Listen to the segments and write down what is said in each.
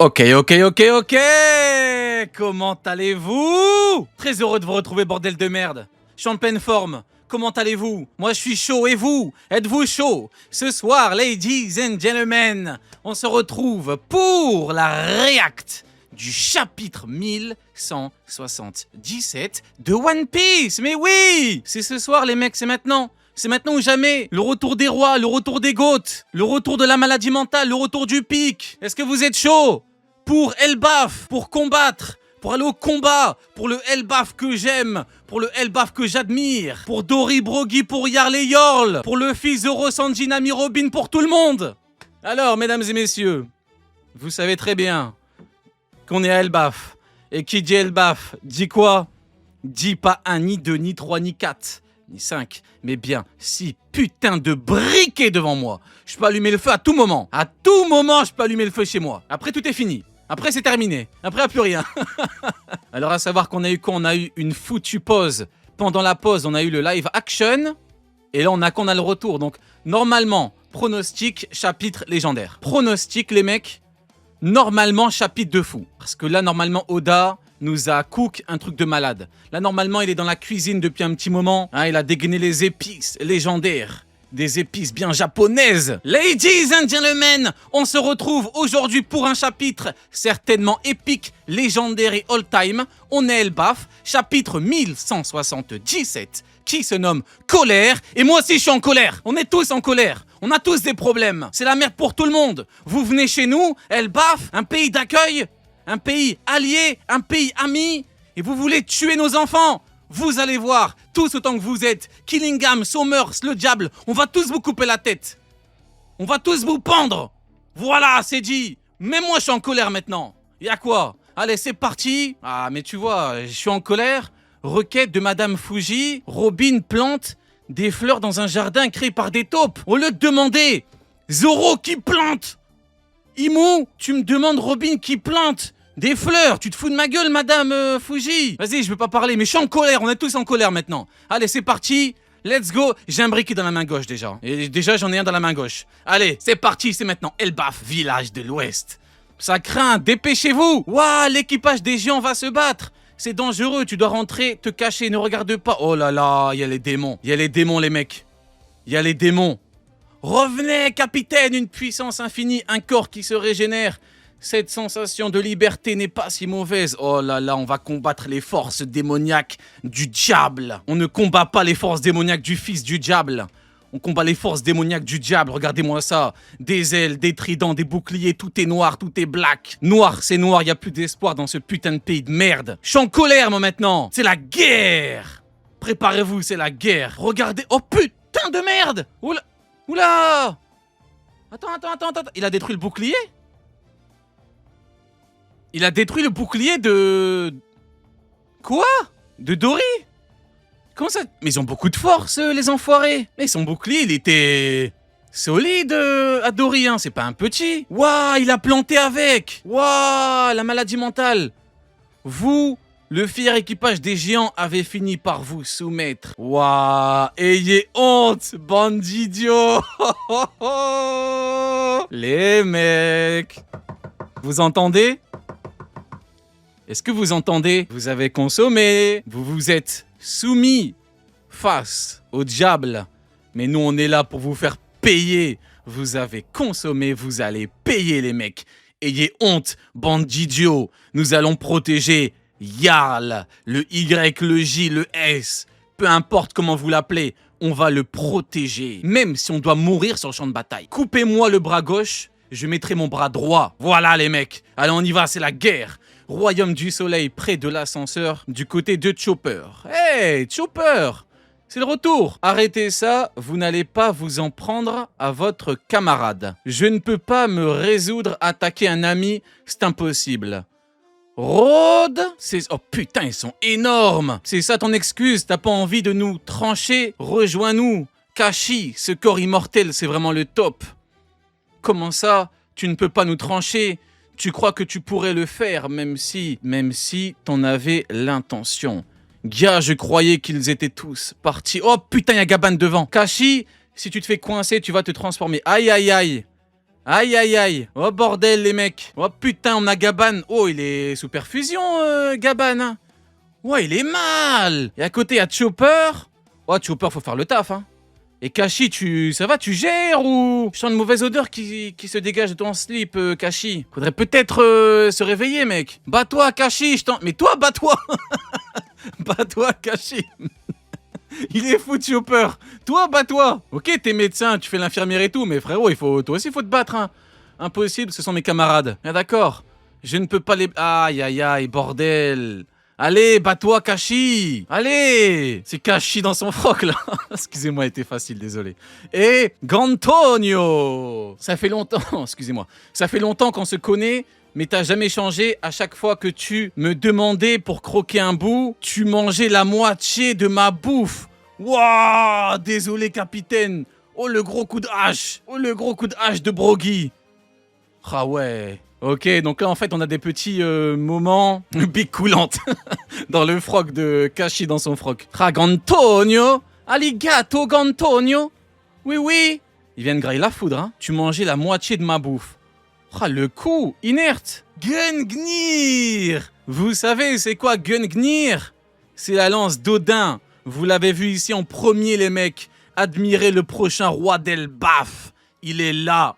Ok. Comment allez-vous? Très heureux de vous retrouver, bordel de merde. Je suis en pleine forme. Comment allez-vous? Moi, je suis chaud. Et vous? Êtes-vous chaud? Ce soir, ladies and gentlemen, on se retrouve pour la react du chapitre 1177 de One Piece. Mais oui! C'est ce soir, les mecs, c'est maintenant. C'est maintenant ou jamais. Le retour des rois, le retour des goths, le retour de la maladie mentale, le retour du pic. Est-ce que vous êtes chaud pour Elbaf, pour combattre, pour aller au combat, pour le Elbaf que j'aime, pour le Elbaf que j'admire, pour Dory Brogy, pour Yarley Yorl, pour le fils Zoro, Sanji, Nami, Robin, pour tout le monde. Alors, mesdames et messieurs, vous savez très bien qu'on est à Elbaf. Et qui dit Elbaf dit quoi? Dit pas un, ni deux, ni trois, ni quatre, ni 5, mais bien 6 putains de briquets devant moi. Je peux allumer le feu à tout moment. À tout moment, je peux allumer le feu chez moi. Après, tout est fini. Après, c'est terminé. Après, il n'y a plus rien. Alors, à savoir qu'on a eu quoi? On a eu une foutue pause. Pendant la pause, on a eu le live action. Et là, on a le retour. Donc, normalement, pronostic, chapitre légendaire. Pronostic, les mecs, normalement, chapitre de fou. Parce que là, normalement, Oda nous a cook un truc de malade. Là, normalement, il est dans la cuisine depuis un petit moment. Hein, il a dégainé les épices légendaires. Des épices bien japonaises. Ladies and gentlemen, on se retrouve aujourd'hui pour un chapitre certainement épique, légendaire et all-time. On est Elbaf, chapitre 1177, qui se nomme Colère. Et moi aussi, je suis en colère. On est tous en colère. On a tous des problèmes. C'est la merde pour tout le monde. Vous venez chez nous, Elbaf, un pays d'accueil, un pays allié, un pays ami, et vous voulez tuer nos enfants. Vous allez voir, tous autant que vous êtes, Killingham, Somers, le diable, on va tous vous couper la tête. On va tous vous pendre. Voilà, c'est dit. Même moi, je suis en colère maintenant. Y'a quoi? Allez, c'est parti. Ah, mais tu vois, je suis en colère. Requête de Madame Fuji. Robin plante des fleurs dans un jardin créé par des taupes. Au lieu de demander Zoro qui plante. Imu, tu me demandes Robin qui plante des fleurs. Tu te fous de ma gueule, Madame Fuji? Vas-y, je veux pas parler, mais je suis en colère. On est tous en colère maintenant. Allez, c'est parti. Let's go. J'ai un briquet dans la main gauche déjà. Et déjà, j'en ai un dans la main gauche. Allez, c'est parti. C'est maintenant Elbaf, village de l'Ouest. Ça craint. Dépêchez-vous. Waouh, l'équipage des géants va se battre. C'est dangereux. Tu dois rentrer, te cacher. Ne regarde pas. Oh là là, il y a les démons. Il y a les démons, les mecs. Il y a les démons. Revenez, capitaine. Une puissance infinie. Un corps qui se régénère. Cette sensation de liberté n'est pas si mauvaise. Oh là là, on va combattre les forces démoniaques du diable. On ne combat pas les forces démoniaques du fils du diable. On combat les forces démoniaques du diable. Regardez-moi ça. Des ailes, des tridents, des boucliers. Tout est noir, tout est black. Noir, c'est noir. Il n'y a plus d'espoir dans ce putain de pays de merde. Je suis en colère, moi, maintenant. C'est la guerre. Préparez-vous, c'est la guerre. Regardez. Oh, putain de merde. Oula. Oula. Attends. Il a détruit le bouclier? Il a détruit le bouclier de... Quoi? De Dory? Comment ça? Mais ils ont beaucoup de force, les enfoirés. Mais son bouclier, il était... solide à Dory, hein. C'est pas un petit. Waouh, il a planté avec. Waouh, la maladie mentale. Vous, le fier équipage des géants, avez fini par vous soumettre. Waouh, ayez honte, bande d'idiots. Les mecs. Vous entendez? Est-ce que vous entendez? Vous avez consommé, vous vous êtes soumis face au diable. Mais nous, on est là pour vous faire payer. Vous avez consommé, vous allez payer, les mecs. Ayez honte, bande d'idiots. Nous allons protéger Yarl, le Y, le J, le S. Peu importe comment vous l'appelez, on va le protéger. Même si on doit mourir sur le champ de bataille. Coupez-moi le bras gauche, je mettrai mon bras droit. Voilà, les mecs. Allez, on y va, c'est la guerre. Royaume du Soleil, près de l'ascenseur, du côté de Chopper. Hey, Chopper! C'est le retour! Arrêtez ça, vous n'allez pas vous en prendre à votre camarade. Je ne peux pas me résoudre à attaquer un ami, c'est impossible. Rhodes? Oh putain, ils sont énormes! C'est ça ton excuse, t'as pas envie de nous trancher? Rejoins-nous! Kashi, ce corps immortel, c'est vraiment le top. Comment ça? Tu ne peux pas nous trancher? Tu crois que tu pourrais le faire, même si t'en avais l'intention. Gars, je croyais qu'ils étaient tous partis. Oh putain, il y a Gaban devant. Kashi, si tu te fais coincer, tu vas te transformer. Aïe, aïe, aïe. Aïe aïe aïe. Oh bordel les mecs. Oh putain, on a Gaban. Oh, il est sous perfusion, Gaban. Hein. Ouais, il est mal. Et à côté, il y a Chopper. Oh, Chopper, faut faire le taf, hein. Et Kashi, ça va, tu gères ou... Je sens une mauvaise odeur qui se dégage de ton slip, Kashi. Faudrait peut-être se réveiller, mec. Bats-toi, Kashi, Mais toi, bats-toi. Bats-toi, Kashi. Il est fou, Chopper. Toi, bats-toi. Ok, t'es médecin, tu fais l'infirmière et tout, mais frérot, toi aussi, faut te battre, hein. Impossible, ce sont mes camarades. Ah, d'accord. Je ne peux pas les... Aïe, aïe, aïe, bordel. Allez, bats-toi, Kashi. Allez. C'est Kashi dans son froc, là. Excusez-moi, était facile, désolé. Et Gantonio. Ça fait longtemps, excusez-moi. Ça fait longtemps qu'on se connaît, mais t'as jamais changé. À chaque fois que tu me demandais pour croquer un bout, tu mangeais la moitié de ma bouffe. Waouh, désolé, capitaine. Oh, le gros coup de hache. Oh, le gros coup de hache de Broggy. Ah ouais. Ok, donc là, en fait, on a des petits moments big coulantes dans le froc de Kashi dans son froc. Gantonio. Aligato, Gantonio. Oui, oui. Il vient de grailler la foudre, hein. Tu mangeais la moitié de ma bouffe. Ah, le coup, inerte. Gungnir. Vous savez, c'est quoi Gungnir? C'est la lance d'Odin. Vous l'avez vu ici en premier, les mecs. Admirez le prochain roi d'Elbaf. Il est là.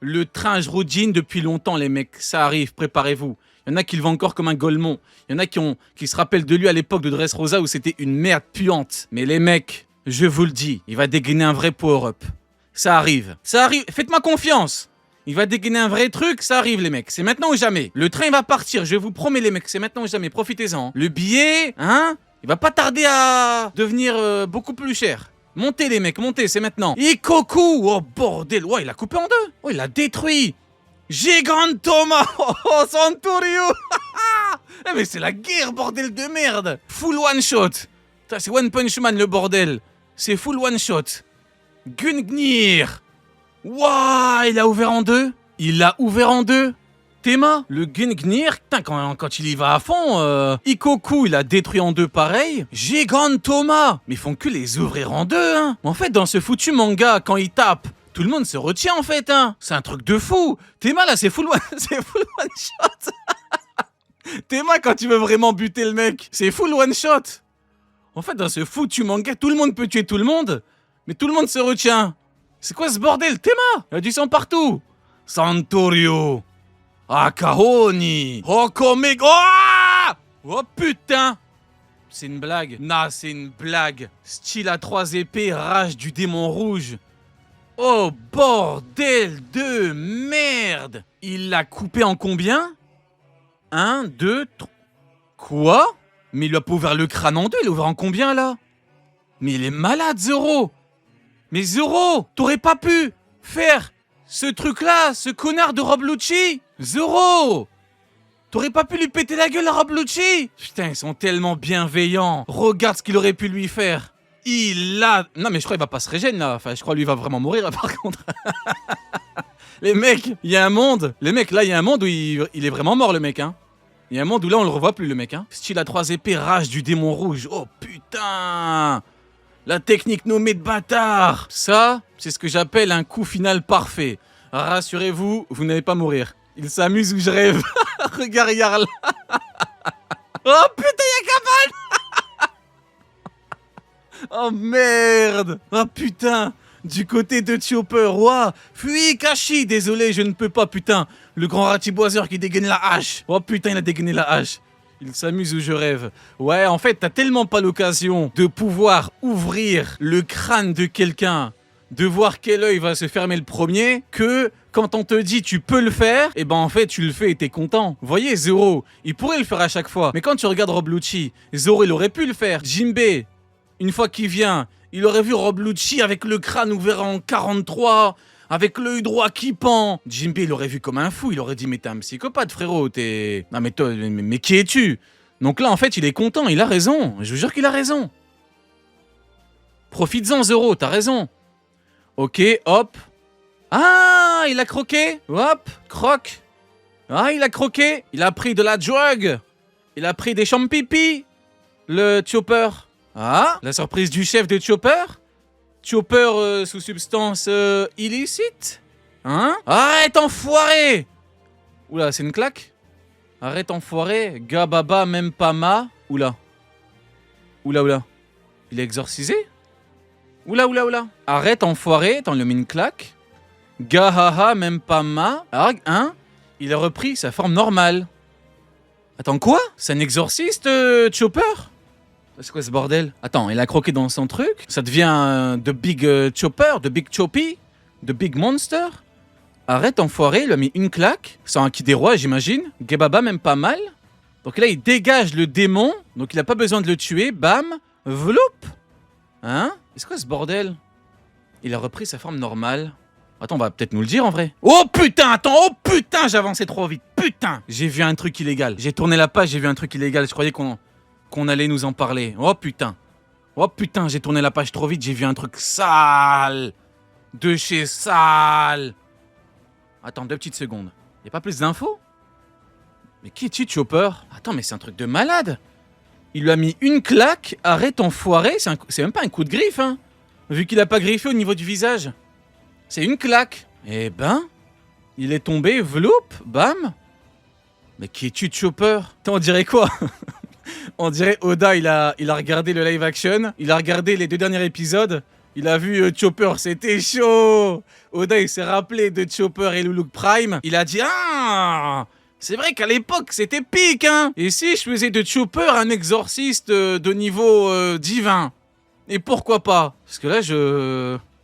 Le train, je roudine depuis longtemps, les mecs. Ça arrive, préparez-vous. Il y en a qui le voient encore comme un golemon. Il y en a qui se rappellent de lui à l'époque de Dressrosa où c'était une merde puante. Mais les mecs, je vous le dis, il va dégainer un vrai power-up. Ça arrive. Ça arrive. Faites-moi confiance. Il va dégainer un vrai truc, ça arrive, les mecs. C'est maintenant ou jamais. Le train, il va partir, je vous promets, les mecs. C'est maintenant ou jamais. Profitez-en. Le billet, hein, il va pas tarder à devenir beaucoup plus cher. Montez les mecs, montez, c'est maintenant. Ikoku. Oh bordel. Ouais, il a coupé en deux. Oh, il a détruit. Gigantoma. Oh, Santorio. Mais c'est la guerre, bordel de merde. Full one shot. C'est One Punch Man, le bordel. C'est full one shot. Gungnir. Waouh, il a ouvert en deux. Il l'a ouvert en deux. Tema, le Gungnir, putain, quand il y va à fond, Ikoku, il a détruit en deux pareil. Gigantoma. Mais ils font que les ouvrir en deux, hein. En fait, dans ce foutu manga, quand il tape, tout le monde se retient, en fait, hein. C'est un truc de fou. Tema, là, c'est full one shot. Tema, quand tu veux vraiment buter le mec, c'est full one shot. En fait, dans ce foutu manga, tout le monde peut tuer tout le monde, mais tout le monde se retient. C'est quoi ce bordel, Tema? Il y a du sang partout. Santorio. Akahoni. Hokomeg. Oh putain. C'est une blague. Nah, c'est une blague. Style à 3 épées, rage du démon rouge. Oh bordel de merde. Il l'a coupé en combien? 1, 2, 3... Quoi? Mais il a pas ouvert le crâne en deux, il a ouvert en combien là? Mais il est malade, Zoro. Mais Zoro, t'aurais pas pu faire ce truc-là, ce connard de Rob Lucci? Zoro, t'aurais pas pu lui péter la gueule à Rob Lucci? Putain, ils sont tellement bienveillants. Regarde ce qu'il aurait pu lui faire. Il a... Non mais je crois qu'il va pas se régénérer là. Enfin, je crois lui va vraiment mourir par contre. Les mecs, il y a un monde. Les mecs, là, il y a un monde où il est vraiment mort, le mec, hein. Il y a un monde où là, on le revoit plus, le mec, hein. Style à 3 épées, rage du démon rouge. Oh putain. La technique nommée de bâtard. Ça, c'est ce que j'appelle un coup final parfait. Rassurez-vous, vous n'allez pas mourir. Il s'amuse ou je rêve. Regarde là. Oh putain, y'a Gaban. Oh merde. Oh putain. Du côté de Chopper, ouah. Fuis, Kashi. Désolé, je ne peux pas, putain. Le grand ratiboiseur qui dégaine la hache. Oh putain, il a dégainé la hache. Il s'amuse ou je rêve. Ouais, en fait, t'as tellement pas l'occasion de pouvoir ouvrir le crâne de quelqu'un, de voir quel œil va se fermer le premier, que quand on te dit tu peux le faire, et ben en fait tu le fais et t'es content. Vous voyez, Zoro, il pourrait le faire à chaque fois, mais quand tu regardes Rob Lucci, Zoro il aurait pu le faire. Jinbei, une fois qu'il vient, il aurait vu Rob Lucci avec le crâne ouvert en 43, avec l'œil droit qui pend. Jinbei, il aurait vu comme un fou, il aurait dit mais t'es un psychopathe frérot, t'es... Non mais toi, mais qui es-tu? Donc là en fait il est content, il a raison, je vous jure qu'il a raison. Profites-en Zoro, t'as raison. Ok, hop. Ah, il a croqué. Hop, croque. Ah, il a croqué. Il a pris de la drogue. Il a pris des champipi. Le Chopper. Ah, la surprise du chef de Chopper. Chopper sous substance illicite? Hein? Arrête, enfoiré! Oula, c'est une claque? Arrête, enfoiré. Gababa, même pas ma. Oula. Oula. Il est exorcisé? Oula. Arrête, enfoiré. Attends, il lui met une claque. Gahaha, même pas ma. Ah, hein? Il a repris sa forme normale. Attends, quoi? C'est un exorciste, Chopper? C'est quoi ce bordel? Attends, il a croqué dans son truc. Ça devient The Big Chopper, The Big Choppy, The Big Monster. Arrête, enfoiré, il lui a mis une claque. C'est un qui des rois, j'imagine. Gebaba, même pas mal. Donc là, il dégage le démon. Donc il a pas besoin de le tuer. Bam, vloup. Hein? C'est quoi ce bordel? Il a repris sa forme normale. Attends, on va peut-être nous le dire en vrai. Oh putain, attends, oh putain, j'ai avancé trop vite. Putain, j'ai vu un truc illégal. J'ai tourné la page, j'ai vu un truc illégal. Je croyais qu'on allait nous en parler. Oh putain, j'ai tourné la page trop vite. J'ai vu un truc sale. De chez sale. Attends, 2 petites secondes. Y'a pas plus d'infos? Mais qui es-tu, Chopper? Attends, mais c'est un truc de malade. Il lui a mis une claque. Arrête, enfoiré. C'est même pas un coup de griffe, hein. Vu qu'il a pas griffé au niveau du visage. C'est une claque. Eh ben, il est tombé, vloup, bam. Mais qui es-tu, Chopper? On dirait quoi? On dirait Oda, il a regardé le live action. Il a regardé les 2 derniers épisodes. Il a vu Chopper, c'était chaud. Oda, il s'est rappelé de Chopper et Luluk Prime. Il a dit, ah, c'est vrai qu'à l'époque, c'était pique, hein. Et si je faisais de Chopper un exorciste de niveau divin? Et pourquoi pas? Parce que là,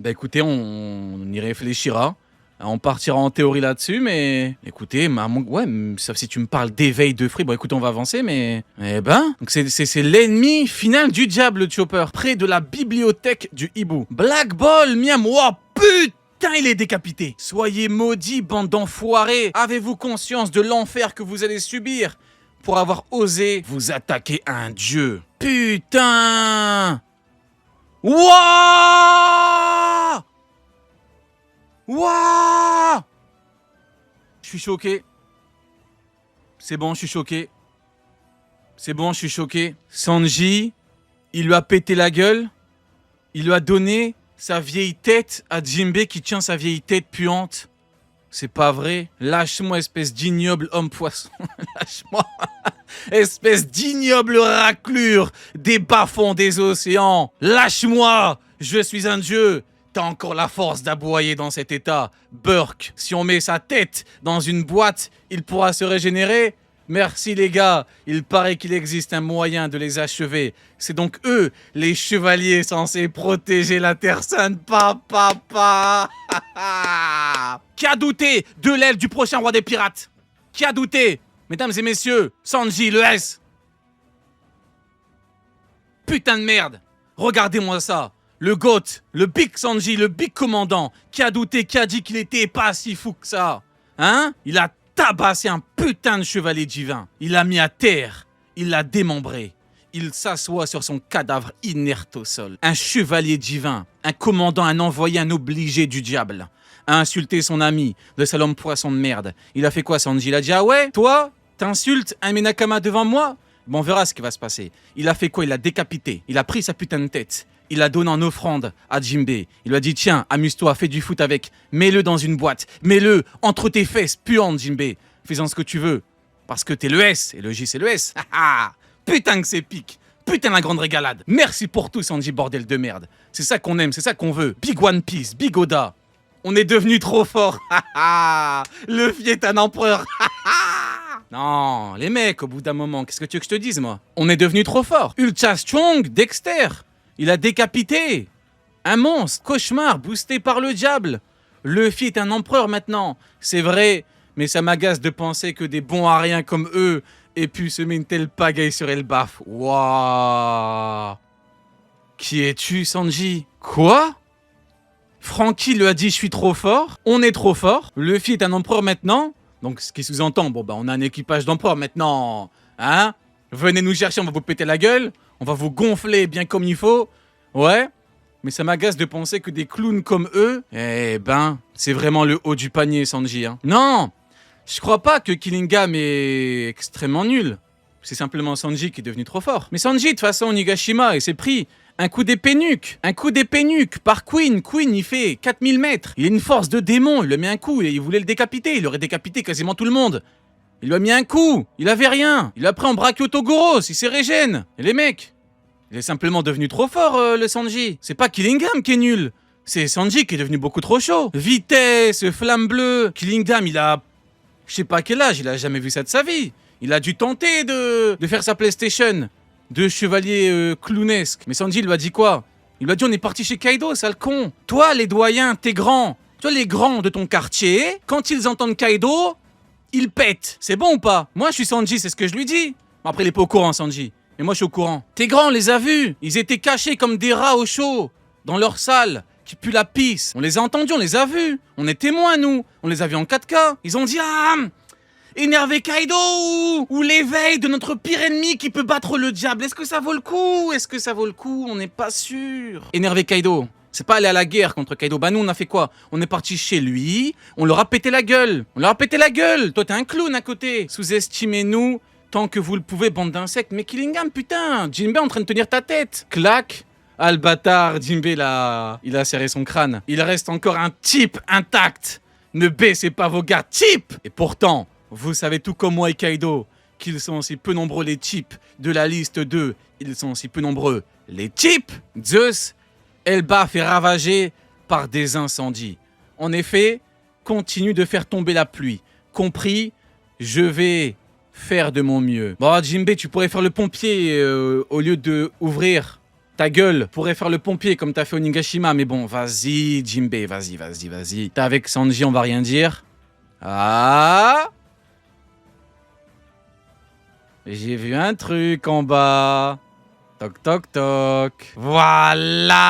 bah écoutez, on y réfléchira. On partira en théorie là-dessus, mais... Écoutez, ouais, sauf si tu me parles d'éveil de fruits. Bon, écoutez, on va avancer, mais... Eh ben... Donc c'est l'ennemi final du diable, le Chopper. Près de la bibliothèque du hibou. Black Ball, miam, wow, putain, il est décapité. Soyez maudits, bande d'enfoirés. Avez-vous conscience de l'enfer que vous allez subir pour avoir osé vous attaquer à un dieu? Putain! Wouah! Wouah! Je suis choqué. C'est bon, je suis choqué. C'est bon, je suis choqué. Sanji, il lui a pété la gueule. Il lui a donné sa vieille tête à Jinbei qui tient sa vieille tête puante. C'est pas vrai. Lâche-moi, espèce d'ignoble homme-poisson. Lâche-moi. Espèce d'ignoble raclure des bas-fonds des océans. Lâche-moi. Je suis un dieu. T'as encore la force d'aboyer dans cet état. Burk, si on met sa tête dans une boîte, il pourra se régénérer? Merci les gars, il paraît qu'il existe un moyen de les achever. C'est donc eux, les chevaliers censés protéger la Terre Sainte. Papa. Qui a douté de l'aile du prochain roi des pirates? Qui a douté? Mesdames et messieurs, Sanji, le S. Putain de merde. Regardez-moi ça. Le GOAT, le Big Sanji, le Big Commandant, qui a douté, qui a dit qu'il était pas si fou que ça. Hein? Il a tabassé un putain de chevalier divin. Il l'a mis à terre. Il l'a démembré. Il s'assoit sur son cadavre inerte au sol. Un chevalier divin, un commandant, un envoyé, un obligé du diable. A insulté son ami, le sale homme poisson de merde. Il a fait quoi, Sanji? Il a dit, ah ouais, toi, t'insultes un Menakama devant moi? Bon, on verra ce qui va se passer. Il a fait quoi? Il l'a décapité. Il a pris sa putain de tête. Il l'a donné en offrande à Jinbei. Il lui a dit, tiens, amuse-toi, fais du foot avec. Mets-le dans une boîte. Mets-le entre tes fesses puantes, Jinbei. Fais-en ce que tu veux. Parce que t'es le S, et le J, c'est le S. Putain que c'est pique. Putain la grande régalade. Merci pour tout, Sanji, bordel de merde. C'est ça qu'on aime, c'est ça qu'on veut. Big One Piece, Big Oda. On est devenu trop fort. Luffy est un empereur. Non, les mecs, au bout d'un moment, qu'est-ce que tu veux que je te dise, moi? On est devenu trop fort. Ultra Strong, Dexter. Il a décapité. Un monstre, cauchemar, boosté par le diable. Luffy est un empereur maintenant. C'est vrai, mais ça m'agace de penser que des bons à rien comme eux aient pu semer une telle pagaille sur Elbaf. Waouh. Qui es-tu, Sanji? Quoi? Franky lui a dit je suis trop fort. On est trop fort. Luffy est un empereur maintenant. Donc ce qui sous-entend, bon bah on a un équipage d'empereurs maintenant. Hein? Venez nous chercher, on va vous péter la gueule. On va vous gonfler bien comme il faut. Ouais. Mais ça m'agace de penser que des clowns comme eux, eh ben, c'est vraiment le haut du panier, Sanji. Hein. Non, je crois pas que Killingam est extrêmement nul. C'est simplement Sanji qui est devenu trop fort. Mais Sanji, de toute façon, Onigashima, il s'est pris Un coup d'épée nuque. Un coup d'épée nuque par Queen. Queen, il fait 4000 mètres. Il a une force de démon. Il lui a mis un coup. Il voulait le décapiter. Il aurait décapité quasiment tout le monde. Il lui a mis un coup. Il avait rien. Il a pris en Brachiotogoros. Il s'est régène. Et les mecs, il est simplement devenu trop fort, le Sanji. C'est pas Killingham qui est nul. C'est Sanji qui est devenu beaucoup trop chaud. Vitesse, flamme bleue. Killingham, il a... Je sais pas quel âge. Il a jamais vu ça de sa vie. Il a dû tenter de faire sa PlayStation. De chevalier clownesque. Mais Sanji, il lui a dit quoi? Il lui a dit on est parti chez Kaido, sale con. Toi, les doyens, t'es grand. Toi, les grands de ton quartier, quand ils entendent Kaido, ils pètent. C'est bon ou pas? Moi, je suis Sanji, c'est ce que je lui dis. Après, il est pas au courant, Sanji. Mais moi, je suis au courant. Tes grands, on les a vus. Ils étaient cachés comme des rats au chaud. Dans leur salle, qui pue la pisse. On les a entendus, on les a vus. On est témoins, nous. On les a vus en 4K. Ils ont dit ah, énerver Kaido ou l'éveil de notre pire ennemi qui peut battre le diable. Est-ce que ça vaut le coup? Est-ce que ça vaut le coup? On n'est pas sûr. Énerver Kaido. C'est pas aller à la guerre contre Kaido. Bah nous, on a fait quoi? On est parti chez lui, on leur a pété la gueule. On leur a pété la gueule. Toi, t'es un clown à côté. Sous-estimez-nous tant que vous le pouvez, bande d'insectes. Mais Killingham, putain, Jinbei est en train de tenir ta tête. Clac. Ah, le bâtard, Jinbei, là, il a serré son crâne. Il reste encore un type intact. Ne baissez pas vos gars, type. Et pourtant... Vous savez tout comme moi et Kaido qu'ils sont aussi peu nombreux les types de la liste 2. Ils sont aussi peu nombreux les types. Zeus, Elba fait ravager par des incendies. En effet, continue de faire tomber la pluie. Compris, je vais faire de mon mieux. Bon, Jinbei, tu pourrais faire le pompier au lieu de ouvrir ta gueule. Tu pourrais faire le pompier comme t'as fait au Nigashima. Mais bon, vas-y, Jinbei, vas-y. T'es avec Sanji, on va rien dire. Ah! J'ai vu un truc en bas. Toc toc toc. Voilà.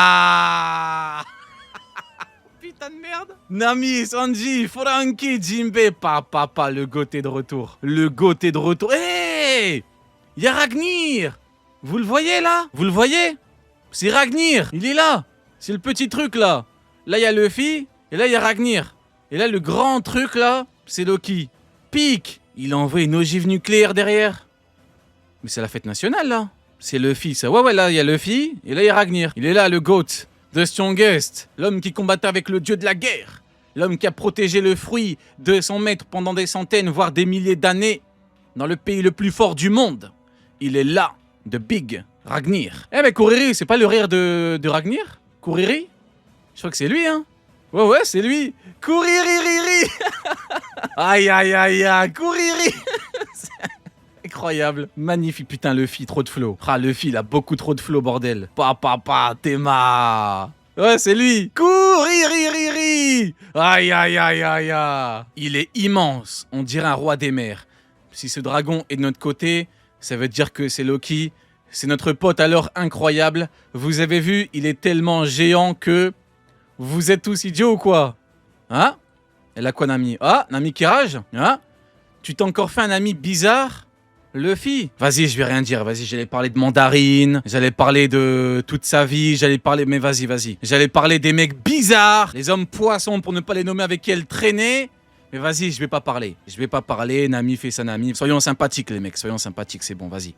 Putain de merde. Nami, Sanji, Franky, Jinbei. Papa, le Gote de retour. Le Gote de retour. Hé, il y a Ragnir. Vous le voyez là? Vous le voyez? C'est Ragnir. Il est là. C'est le petit truc là. Là, il y a Luffy. Et là, il y a Ragnir. Et là, le grand truc là, c'est Loki. Pique. Il envoie une ogive nucléaire derrière. Mais c'est la fête nationale, là. C'est Luffy, ça. Ouais, là, il y a Luffy. Et là, il y a Ragnir. Il est là, le GOAT. The Strongest. L'homme qui combattait avec le dieu de la guerre. L'homme qui a protégé le fruit de son maître pendant des centaines, voire des milliers d'années. Dans le pays le plus fort du monde. Il est là. The Big Ragnir. Eh, mais Kuriri, c'est pas le rire de Ragnir? Kuriri? Je crois que c'est lui, hein. Ouais, c'est lui. Kuriririri. Aïe, Kuriri. Incroyable. Magnifique. Putain, Luffy, trop de flow. Ah, Luffy, il a beaucoup trop de flow, bordel. Papa, Tema. Ouais, c'est lui. Kuriririri. Aïe. Il est immense. On dirait un roi des mers. Si ce dragon est de notre côté, ça veut dire que c'est Loki. C'est notre pote alors incroyable. Vous avez vu, il est tellement géant que... Vous êtes tous idiots ou quoi? Hein? Elle a quoi, Nami? Ah, Nami qui rage? Hein? Tu t'es encore fait un ami bizarre? Luffy? Vas-y, je vais rien dire. Vas-y, j'allais parler de Mandarine. J'allais parler de toute sa vie. J'allais parler... Mais vas-y. J'allais parler des mecs bizarres. Les hommes poissons, pour ne pas les nommer, avec qui elle traînait. Mais vas-y, je vais pas parler. Nami fait sa Nami. Soyons sympathiques, les mecs. Soyons sympathiques, c'est bon, vas-y.